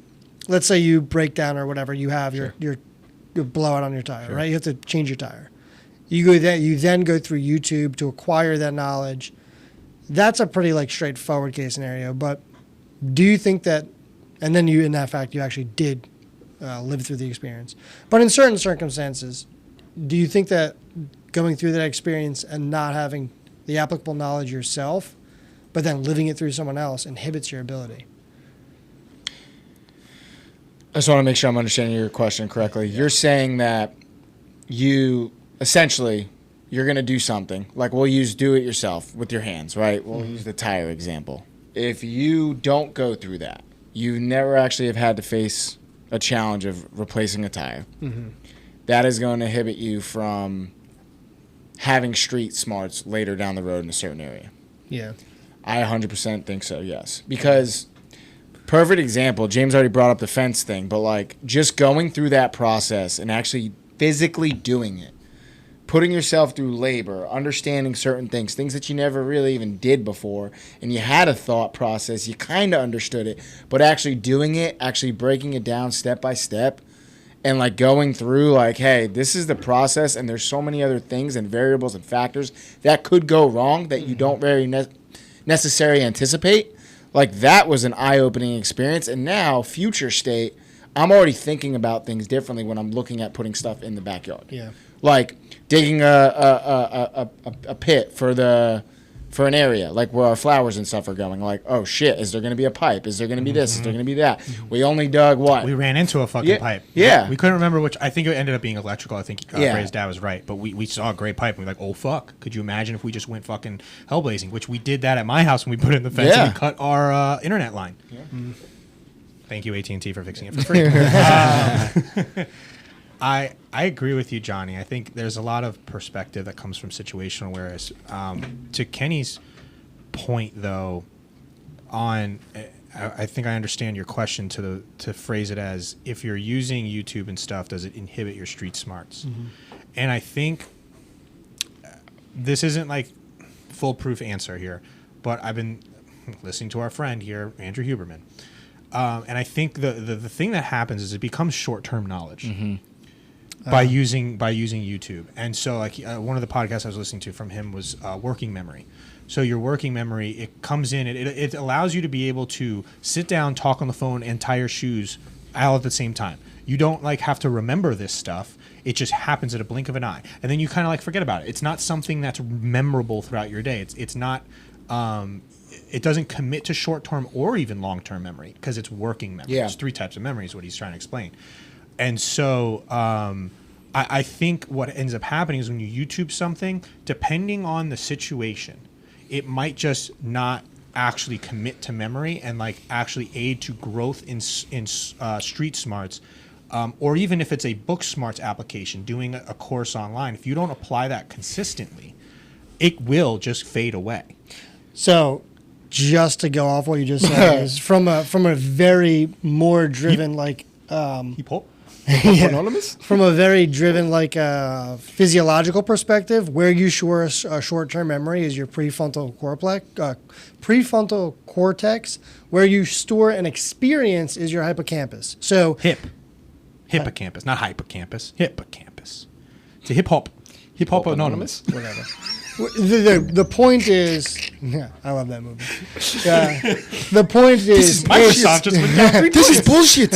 let's say you break down or whatever, you have your blowout on your tire, right? You have to change your tire. You then go through YouTube to acquire that knowledge. That's a pretty like straightforward case scenario. But do you think that, and then in that fact, you actually did live through the experience. But in certain circumstances, do you think that going through that experience and not having the applicable knowledge yourself, but then living it through someone else, inhibits your ability? I just want to make sure I'm understanding your question correctly. You're saying that you're going to do something, like we'll use do it yourself with your hands, right? We'll use the tire example. If you don't go through that, you never actually have had to face a challenge of replacing a tire. That is going to inhibit you from having street smarts later down the road in a certain area. Yeah. I 100% think so, yes. Because, perfect example, James already brought up the fence thing, but like just going through that process and actually physically doing it, putting yourself through labor, understanding certain things that you never really even did before, and you had a thought process, you kind of understood it, but actually doing it, actually breaking it down step by step, and like going through like, hey, this is the process, and there's so many other things and variables and factors that could go wrong that you don't very necessarily anticipate. Like that was an eye-opening experience, and now future state, I'm already thinking about things differently when I'm looking at putting stuff in the backyard. Yeah. Like digging a pit for an area, like where our flowers and stuff are going. Like, oh shit, is there going to be a pipe? Is there going to be this? Is there going to be that? We only dug what? We ran into a fucking pipe. Yeah. We couldn't remember which. I think it ended up being electrical. I think Yeah. Ray's dad was right. But we saw a great pipe. And we were like, oh, fuck. Could you imagine if we just went fucking hellblazing? Which we did that at my house when we put in the fence Yeah. and we cut our internet line. Yeah. Thank you, AT&T, for fixing it for free. I agree with you, Johnny. I think there's a lot of perspective that comes from situational awareness. To Kenny's point, though, I think I understand your question to phrase it as, if you're using YouTube and stuff, does it inhibit your street smarts? Mm-hmm. And I think this isn't like foolproof answer here, but I've been listening to our friend here, Andrew Huberman, and I think the thing that happens is it becomes short-term knowledge. Mm-hmm. By using YouTube. And so like one of the podcasts I was listening to from him was working memory. So your working memory, it comes in, it allows you to be able to sit down, talk on the phone, and tie your shoes all at the same time. You don't like have to remember this stuff. It just happens at a blink of an eye. And then you kind of like forget about it. It's not something that's memorable throughout your day. It's not, it doesn't commit to short-term or even long-term memory because it's working memory. Yeah. There's 3 types of memory is what he's trying to explain. And so I think what ends up happening is when you YouTube something, depending on the situation, it might just not actually commit to memory and like actually aid to growth in street smarts. Or even if it's a book smarts application, doing a course online, if you don't apply that consistently, it will just fade away. So just to go off what you just said, is from a very more driven Anonymous? From a very driven physiological perspective, where you store a short-term memory is your prefrontal cortex. Where you store an experience is your hippocampus. So Hippocampus, not hippocampus. Hippocampus. It's a hip hop anonymous. Whatever. The point is, yeah, I love that movie. The point is, Microsoft just went down 3 This is bullshit.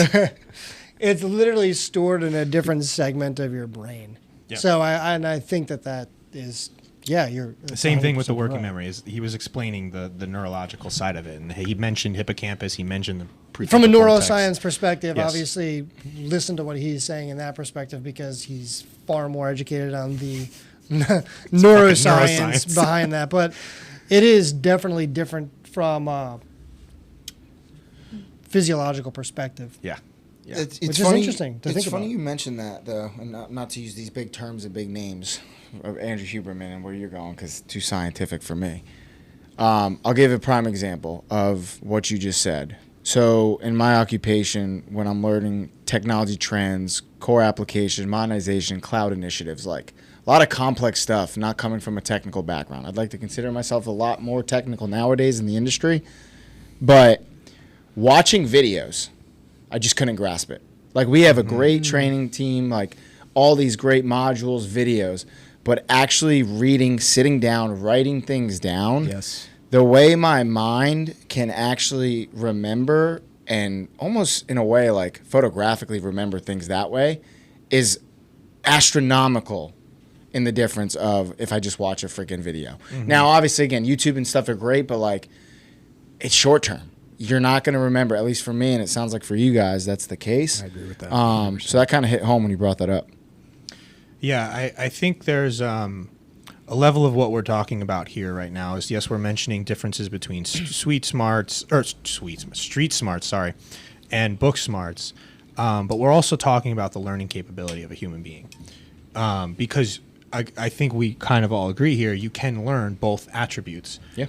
it's literally stored in a different segment of your brain. Yep. So I think that is, yeah, you're The same thing with the 100% working right. memory. Is he was explaining the neurological side of it, and he mentioned hippocampus. He mentioned the prefrontal From a cortex. neuroscience perspective, Yes. obviously, listen to what he's saying in that perspective because he's far more educated on the neuroscience behind that. But it is definitely different from a physiological perspective. Yeah. Yeah. It's Which is funny, interesting to think It's funny about. you mentioned that, though, and not to use these big terms and big names of Andrew Huberman and where you're going, because it's too scientific for me. I'll give a prime example of what you just said. So in my occupation, when I'm learning technology trends, core application, monetization, cloud initiatives, like a lot of complex stuff, not coming from a technical background. I'd like to consider myself a lot more technical nowadays in the industry, but watching videos, I just couldn't grasp it. Like, we have a great training team, like all these great modules, videos, but actually reading, sitting down, writing things down, Yes. the way my mind can actually remember and almost in a way like photographically remember things that way is astronomical in the difference of if I just watch a freaking video. Now, obviously, again, YouTube and stuff are great, but like, it's short term. You're not going to remember, at least for me, and it sounds like for you guys, that's the case. I agree with that. So that kind of hit home when you brought that up. Yeah, I think there's a level of what we're talking about here right now is, yes, we're mentioning differences between street smarts, sorry, and book smarts, but we're also talking about the learning capability of a human being, because I think we kind of all agree here, you can learn both attributes. Yeah.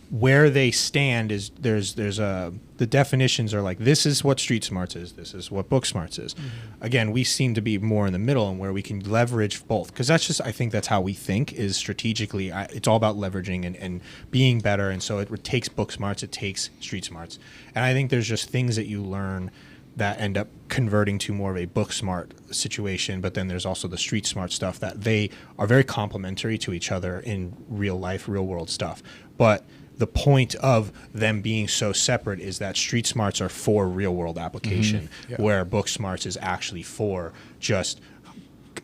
Where they stand is the definitions are like, this is what street smarts is, this is what book smarts is. Again, we seem to be more in the middle and where we can leverage both, because I think that's how we think is strategically. It's all about leveraging and being better, and so it takes book smarts, it takes street smarts, and I think there's just things that you learn that end up converting to more of a book smart situation, but then there's also the street smart stuff that they are very complementary to each other in real life, real world stuff. But the point of them being so separate is that street smarts are for real world application, where book smarts is actually for just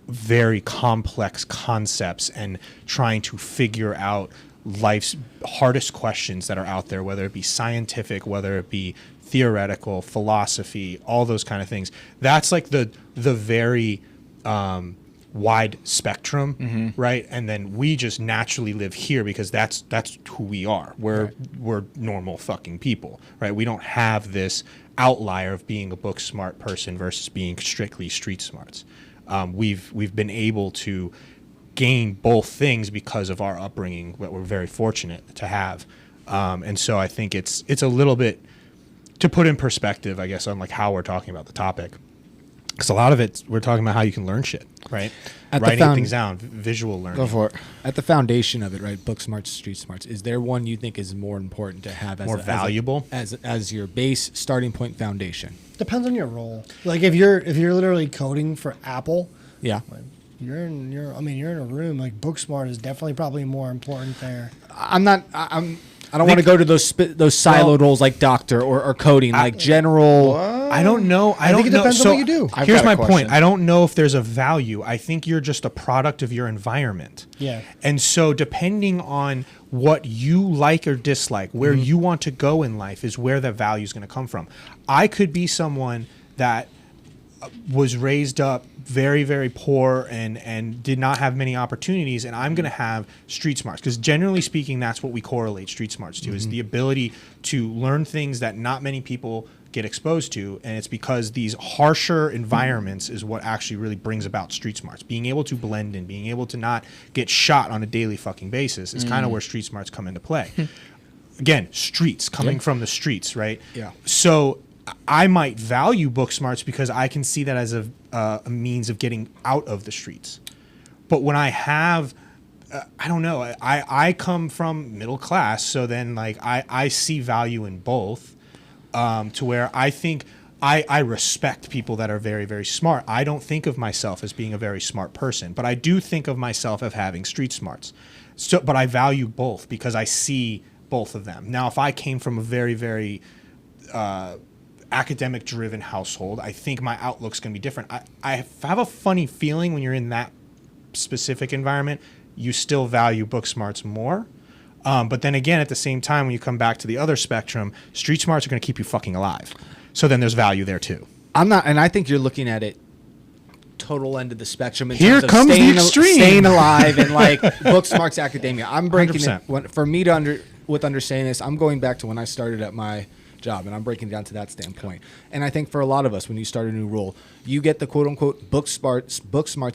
very complex concepts and trying to figure out life's hardest questions that are out there, whether it be scientific, whether it be theoretical, philosophy, all those kind of things. That's like the very wide spectrum, right? And then we just naturally live here because that's who we are. We're normal fucking people, right? We don't have this outlier of being a book smart person versus being strictly street smarts. We've been able to gain both things because of our upbringing that we're very fortunate to have. And so I think it's a little bit to put in perspective, I guess, on like how we're talking about the topic. Because a lot of it, we're talking about how you can learn shit, right? Writing things down, visual learning. Go for it. At the foundation of it, right? Book smarts, street smarts. Is there one you think is more important to have as valuable as your base starting point foundation? Depends on your role. Like if you're literally coding for Apple, Yeah. like you're in a room. Like book smart is definitely probably more important there. I don't want to go to those siloed roles like doctor or coding, like general. I don't know. I think it depends on what you do. Here's my point. I don't know if there's a value. I think you're just a product of your environment. Yeah. And so depending on what you like or dislike, where you want to go in life is where that value is going to come from. I could be someone that was raised up very, very poor and did not have many opportunities, and I'm going to have street smarts because generally speaking, that's what we correlate street smarts to is the ability to learn things that not many people get exposed to, and it's because these harsher environments is what actually really brings about street smarts. Being able to blend in, being able to not get shot on a daily fucking basis is kind of where street smarts come into play. Again, streets, coming from the streets, right? Yeah. So I might value book smarts because I can see that as a means of getting out of the streets. But when I have, I don't know, I come from middle class, so then like I see value in both to where I think I respect people that are very, very smart. I don't think of myself as being a very smart person, but I do think of myself as having street smarts. So, but I value both because I see both of them. Now, if I came from a very, very academic driven household, I think my outlook's going to be different. I have a funny feeling when you're in that specific environment, you still value book smarts more. But then again, at the same time, when you come back to the other spectrum, street smarts are going to keep you fucking alive. So then there's value there too. I'm not, and I think you're looking at it total end of the spectrum. Here comes the extreme. Staying alive and like book smarts, academia. I'm breaking 100%. it for me to with understanding this. I'm going back to when I started at my job, and I'm breaking it down to that standpoint. And I think for a lot of us, when you start a new role, you get the quote unquote book smarts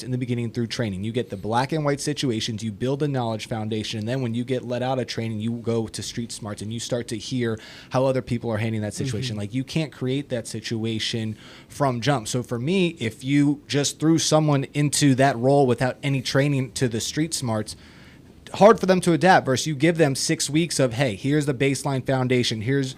in the beginning through training. You get the black and white situations, you build a knowledge foundation, and then when you get let out of training, you go to street smarts and you start to hear how other people are handling that situation. Like you can't create that situation from jump. So for me, if you just threw someone into that role without any training to the street smarts, hard for them to adapt versus you give them 6 weeks of, hey, here's the baseline foundation. Here's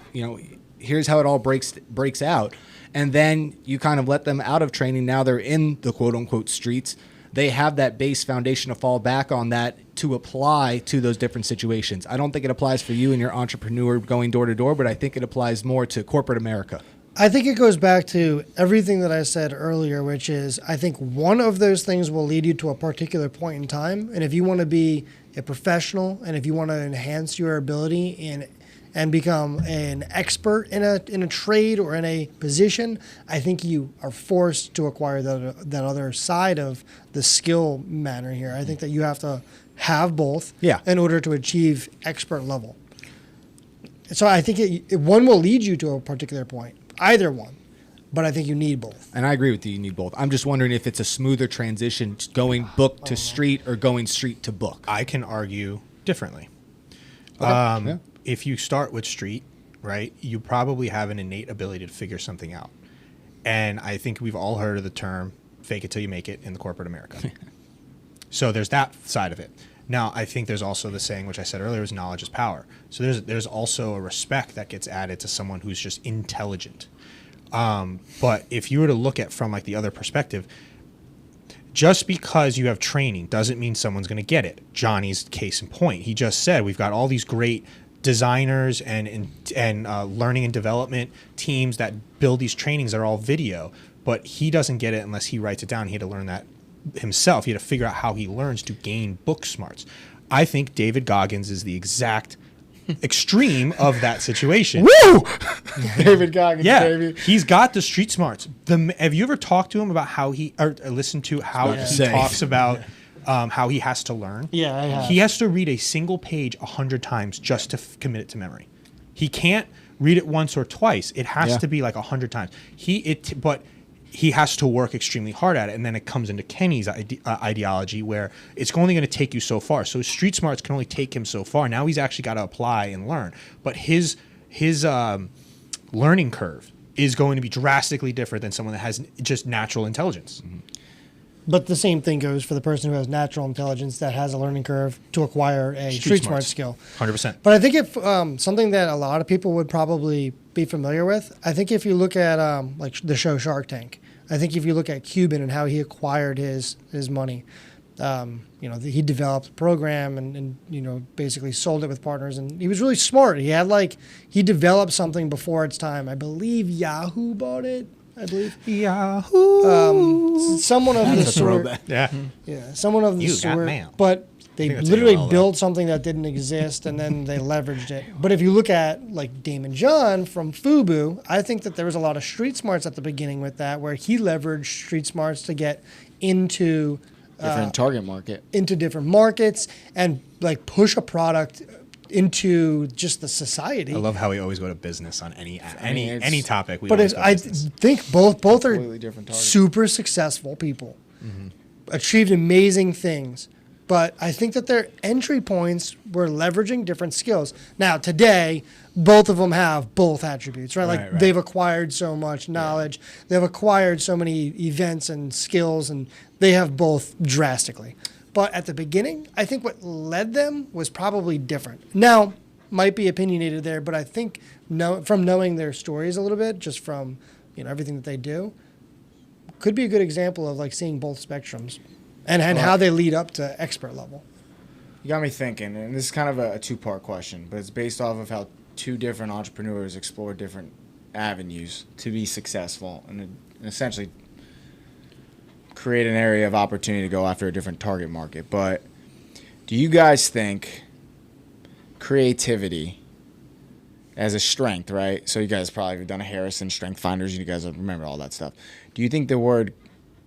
how it all breaks out. And then you kind of let them out of training. Now they're in the quote unquote streets. They have that base foundation to fall back on that to apply to those different situations. I don't think it applies for you and your entrepreneur going door to door, but I think it applies more to corporate America. I think it goes back to everything that I said earlier, which is I think one of those things will lead you to a particular point in time. And if you want to be a professional and if you want to enhance your ability and become an expert in a trade or in a position, I think you are forced to acquire that other side of the skill manner here. I think that you have to have both in order to achieve expert level. So I think one will lead you to a particular point, either one, but I think you need both. And I agree with you, you need both. I'm just wondering if it's a smoother transition going book to street or going street to book. I can argue differently. Okay. If you start with street, right, you probably have an innate ability to figure something out. And I think we've all heard of the term fake it till you make it in the corporate America. So there's that side of it. Now, I think there's also the saying, which I said earlier, is knowledge is power. So there's also a respect that gets added to someone who's just intelligent. But if you were to look at from like the other perspective, just because you have training doesn't mean someone's going to get it. Johnny's case in point. He just said we've got all these great designers and learning and development teams that build these trainings that are all video, but he doesn't get it unless he writes it down. He had to learn that himself. He had to figure out how he learns to gain book smarts. I think David Goggins is the exact extreme of that situation. Woo! David Goggins, Yeah, baby. he's got the street smarts. Have you ever talked to him about how he, or listened to how he say. talks about how he has to learn? Yeah, I have. He has to read a single page 100 times just to commit it to memory. He can't read it once or twice. It has to be like 100 times. But he has to work extremely hard at it, and then it comes into Kenny's ideology where it's only going to take you so far. So street smarts can only take him so far. Now he's actually got to apply and learn. But his learning curve is going to be drastically different than someone that has just natural intelligence. Mm-hmm. But the same thing goes for the person who has natural intelligence that has a learning curve to acquire a street smart skill. 100%. But I think if something that a lot of people would probably be familiar with, I think if you look at like the show Shark Tank, I think if you look at Cuban and how he acquired his money, he developed a program and basically sold it with partners, and he was really smart. He developed something before its time. I believe Yahoo bought it. Yahoo. Someone of the That's a sort. throwback. Yeah. Yeah, someone of the You got sort. mail. But they think that's literally AOL, built something that didn't exist, and then they leveraged it. But if you look at like Damon John from Fubu, I think that there was a lot of street smarts at the beginning with that, where he leveraged street smarts to get into Different target market. into different markets and like push a product into just the society. I love how we always go to business on any it's- topic. We But always go I business. think both Completely are different target. super successful people, achieved amazing things. But I think that their entry points were leveraging different skills. Now today, both of them have both attributes, right? Like Right. they've acquired so much knowledge, they've acquired so many events and skills, and they have both drastically. But at the beginning, I think what led them was probably different. Now, might be opinionated there, but I think from knowing their stories a little bit, just from everything that they do, could be a good example of like seeing both spectrums and how they lead up to expert level. You got me thinking, and this is kind of a two-part question, but it's based off of how two different entrepreneurs explore different avenues to be successful and essentially create an area of opportunity to go after a different target market. But do you guys think creativity as a strength, right? So you guys probably have done a Harrison Strength Finders. You guys remember all that stuff. Do you think the word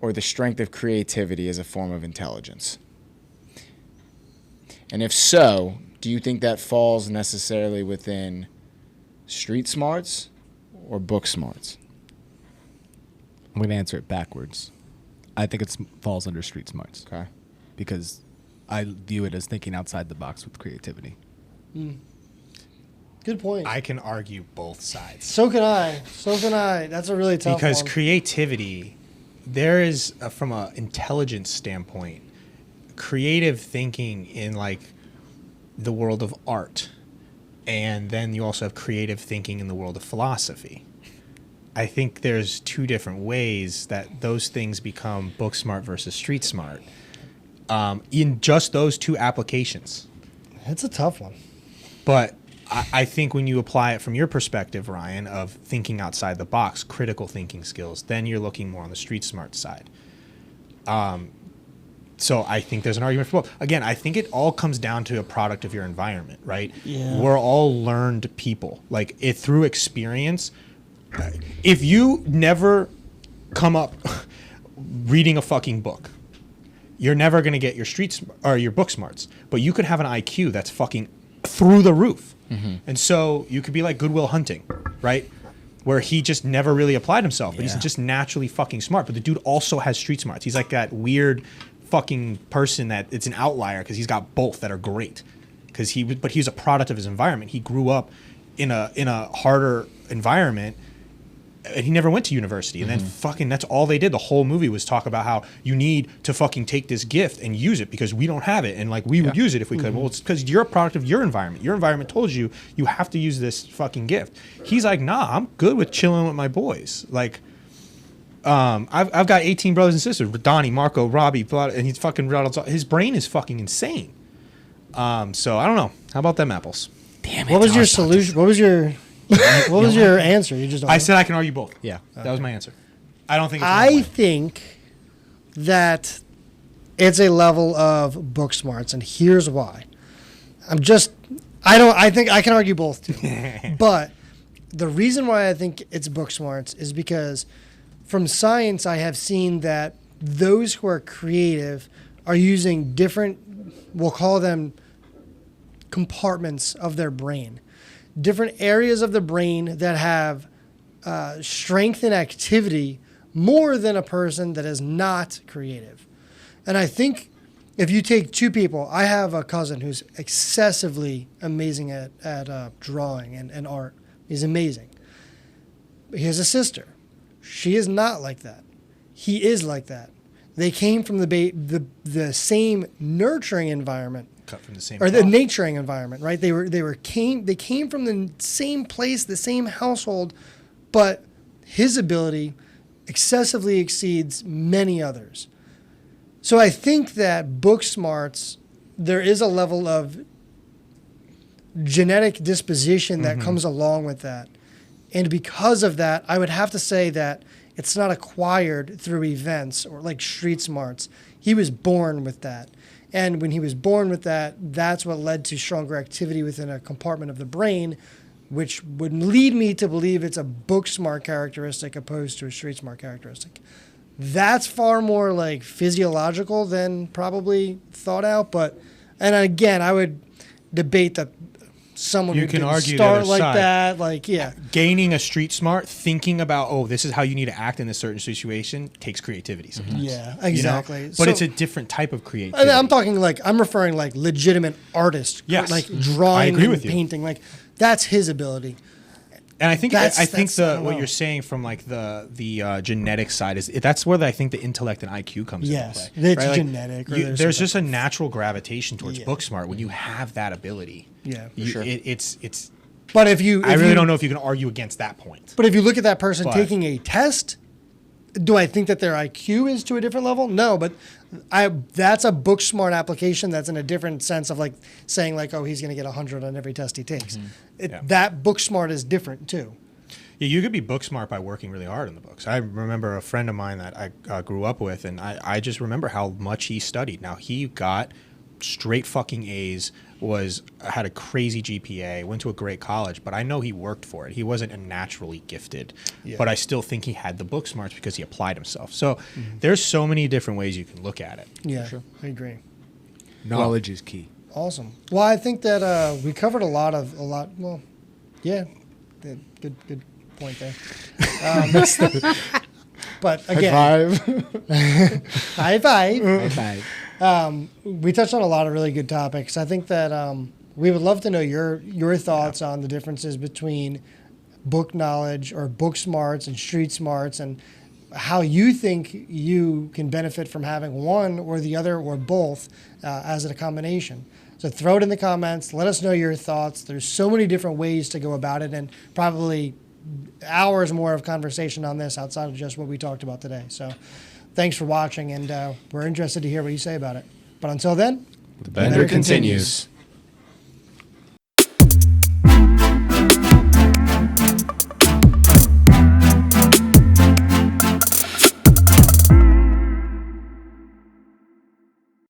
or the strength of creativity is a form of intelligence? And if so, do you think that falls necessarily within street smarts or book smarts? I'm going to answer it backwards. I think it falls under street smarts Okay. because I view it as thinking outside the box with creativity. Good point. I can argue both sides. So can I. That's a really tough Because one. creativity, there is, from an intelligence standpoint, creative thinking in like the world of art, and then you also have creative thinking in the world of philosophy. I think there's two different ways that those things become book smart versus street smart in just those two applications. It's a tough one. But I think when you apply it from your perspective, Ryan, of thinking outside the box, critical thinking skills, then you're looking more on the street smart side. So I think there's an argument for both. Again, I think it all comes down to a product of your environment, right? Yeah. We're all learned people. Like through experience, if you never come up reading a fucking book, you're never going to get your your book smarts. But you could have an IQ that's fucking through the roof. And so you could be like Goodwill Hunting, right? Where he just never really applied himself, but he's Yeah. just naturally fucking smart. But the dude also has street smarts. He's like that weird fucking person that it's an outlier because he's got both that are great. But he's a product of his environment. He grew up in a harder environment, and he never went to university. And then fucking that's all they did. The whole movie was talk about how you need to fucking take this gift and use it because we don't have it. And like we would use it if we could. Well, it's because you're a product of your environment. Your environment told you you have to use this fucking gift. He's like, nah, I'm good with chilling with my boys. Like, I've got 18 brothers and sisters. Donnie, Marco, Robbie, and he's fucking his brain is fucking insane. So I don't know. How about them apples? Damn it. What was your Josh, not solution? What was your what was your answer? You just don't I know? said I can argue both. Yeah. That was my answer. I don't think it's I one way. think that it's a level of book smarts, and here's why. I think I can argue both too. But the reason why I think it's book smarts is because from science I have seen that those who are creative are using different, we'll call them compartments of their brain, different areas of the brain that have strength and activity more than a person that is not creative. And I think if you take two people, I have a cousin who's excessively amazing at drawing and art. He's amazing. He has a sister. She is not like that. He is like that. They came from the same nurturing environment, Cut from the same or the cloth. nurturing environment, right? They came from the same place, the same household, but his ability excessively exceeds many others. So I think that book smarts, there is a level of genetic disposition that comes along with that. And because of that, I would have to say that it's not acquired through events or like street smarts. He was born with that. And when he was born with that, that's what led to stronger activity within a compartment of the brain, which would lead me to believe it's a book smart characteristic opposed to a street smart characteristic. That's far more like physiological than probably thought out. And again, I would debate that someone You who can didn't argue the start other like side. that, like, yeah. Gaining a street smart, thinking about, oh, this is how you need to act in this certain situation, takes creativity sometimes. Yeah, You know? exactly. But So- it's a different type of creativity. I'm talking like, I'm referring like legitimate artist, Yes. like Mhm. drawing I agree and with you. painting. Like, that's his ability. And I think That's- I think that's- I don't what know. you're saying from like the genetic side is that's where I think the intellect and IQ comes Yes, into play. it's right? Like, genetic, or there's there's some just a natural gravitation towards Yeah. book smart when you have that ability. Yeah, for sure. It's. But if you, I really don't know if you can argue against that point. But if you look at that person But- taking a test, do I think that their IQ is to a different level? No, but that's a book smart application that's in a different sense of like saying like, oh, he's going to get 100 on every test he takes. Yeah. That book smart is different too. Yeah, you could be book smart by working really hard in the books. I remember a friend of mine that I grew up with, and I just remember how much he studied. Now, he got straight fucking A's, had a crazy GPA, went to a great college, but I know he worked for it. He wasn't a naturally gifted, but I still think he had the book smarts because he applied himself. So there's so many different ways you can look at it. Yeah, I agree. Knowledge is key. Awesome. Well, I think that we covered a lot. Well, yeah, good point there. But again, high five. We touched on a lot of really good topics. I think that we would love to know your thoughts on the differences between book knowledge or book smarts and street smarts, and how you think you can benefit from having one or the other or both as a combination. So throw it in the comments. Let us know your thoughts. There's so many different ways to go about it, and probably hours more of conversation on this outside of just what we talked about today. So thanks for watching, and we're interested to hear what you say about it. But until then, The Bender continues.